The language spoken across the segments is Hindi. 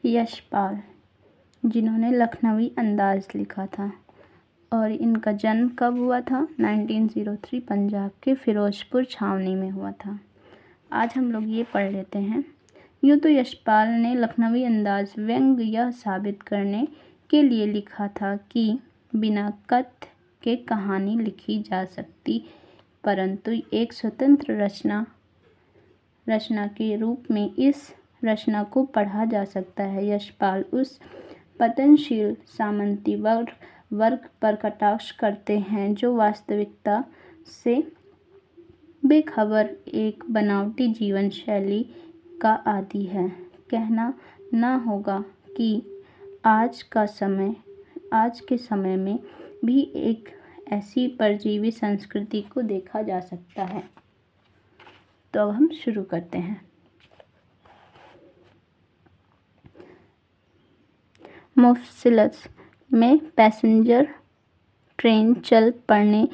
यशपाल, जिन्होंने लखनवी अंदाज लिखा था। और इनका जन्म कब हुआ था? 1903 पंजाब के फिरोजपुर छावनी में हुआ था। आज हम लोग ये पढ़ लेते हैं। यूँ तो यशपाल ने लखनवी अंदाज व्यंग यह साबित करने के लिए लिखा था कि बिना कथ्य के कहानी लिखी जा सकती, परंतु एक स्वतंत्र रचना के रूप में इस रचना को पढ़ा जा सकता है। यशपाल उस पतनशील सामंती वर्ग पर कटाक्ष करते हैं जो वास्तविकता से बेखबर एक बनावटी जीवन शैली का आदी है। कहना ना होगा कि आज के समय में भी एक ऐसी परजीवी संस्कृति को देखा जा सकता है। तो अब हम शुरू करते हैं। मुफस्सिलस में पैसेंजर ट्रेन चल पड़ने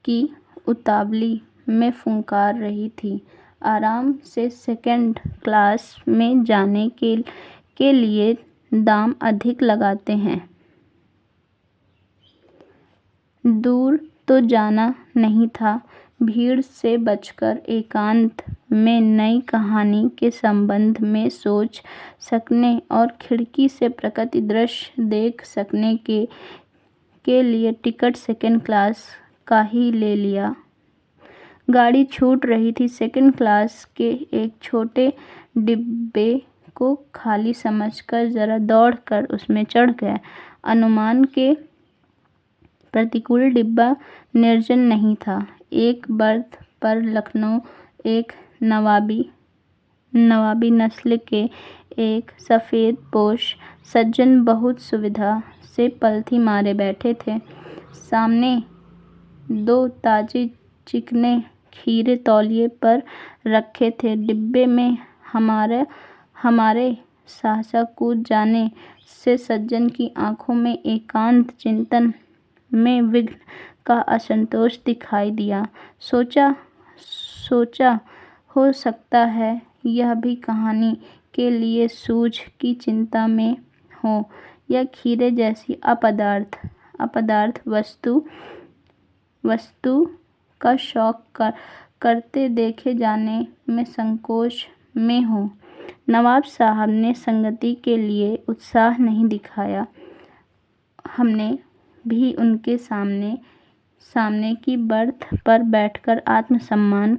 की उतावली में फुंकार रही थी। आराम से सेकंड क्लास में जाने के लिए दाम अधिक लगाते हैं। दूर तो जाना नहीं था, भीड़ से बचकर एकांत में नई कहानी के संबंध में सोच सकने और खिड़की से प्रकृति दृश्य देख सकने के लिए टिकट सेकंड क्लास का ही ले लिया। गाड़ी छूट रही थी। सेकंड क्लास के एक छोटे डिब्बे को खाली समझकर जरा दौड़कर उसमें चढ़ गया। अनुमान के प्रतिकूल डिब्बा निर्जन नहीं था। एक बर्थ पर लखनऊ एक नवाबी नस्ल के एक सफ़ेद पोश सज्जन बहुत सुविधा से पलथी मारे बैठे थे। सामने दो ताजे चिकने खीरे तौलिए पर रखे थे। डिब्बे में हमारे सहसा कूद जाने से सज्जन की आंखों में एकांत चिंतन में विघ्न का असंतोष दिखाई दिया। सोचा हो सकता है यह भी कहानी के लिए सूझ की चिंता में हो, या खीरे जैसी अपदार्थ वस्तु का शौक करते देखे जाने में संकोच में हो। नवाब साहब ने संगति के लिए उत्साह नहीं दिखाया। हमने भी उनके सामने की बर्थ पर बैठकर आत्मसम्मान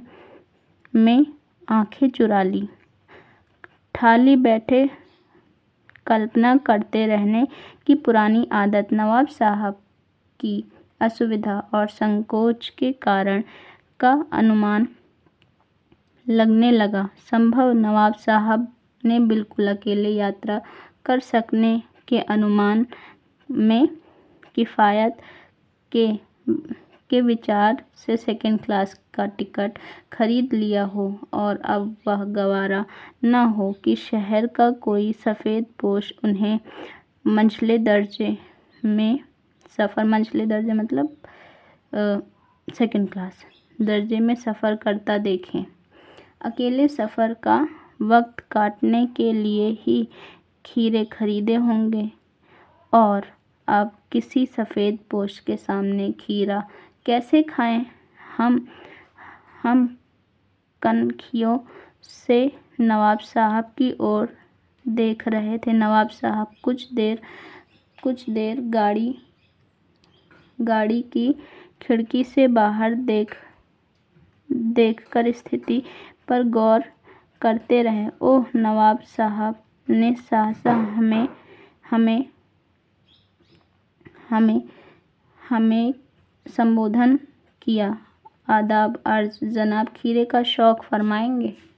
में आंखें चुरा ली। ठाली बैठे कल्पना करते रहने की पुरानी आदत नवाब साहब की असुविधा और संकोच के कारण का अनुमान लगने लगा। संभव नवाब साहब ने बिल्कुल अकेले यात्रा कर सकने के अनुमान में किफ़ायत के विचार से सेकंड क्लास का टिकट खरीद लिया हो, और अब वह गवारा न हो कि शहर का कोई सफ़ेद पोश उन्हें मंझले दर्जे मतलब सेकंड क्लास दर्जे में सफ़र करता देखें। अकेले सफ़र का वक्त काटने के लिए ही खीरे खरीदे होंगे, और अब किसी सफ़ेद पोश के सामने खीरा कैसे खाएं? हम कनखियों से नवाब साहब की ओर देख रहे थे। नवाब साहब कुछ देर गाड़ी की खिड़की से बाहर देखकर स्थिति पर गौर करते रहे। ओह! नवाब साहब ने सहसा हमें संबोधन किया। आदाब अर्ज़, जनाब खीरे का शौक़ फरमाएंगे?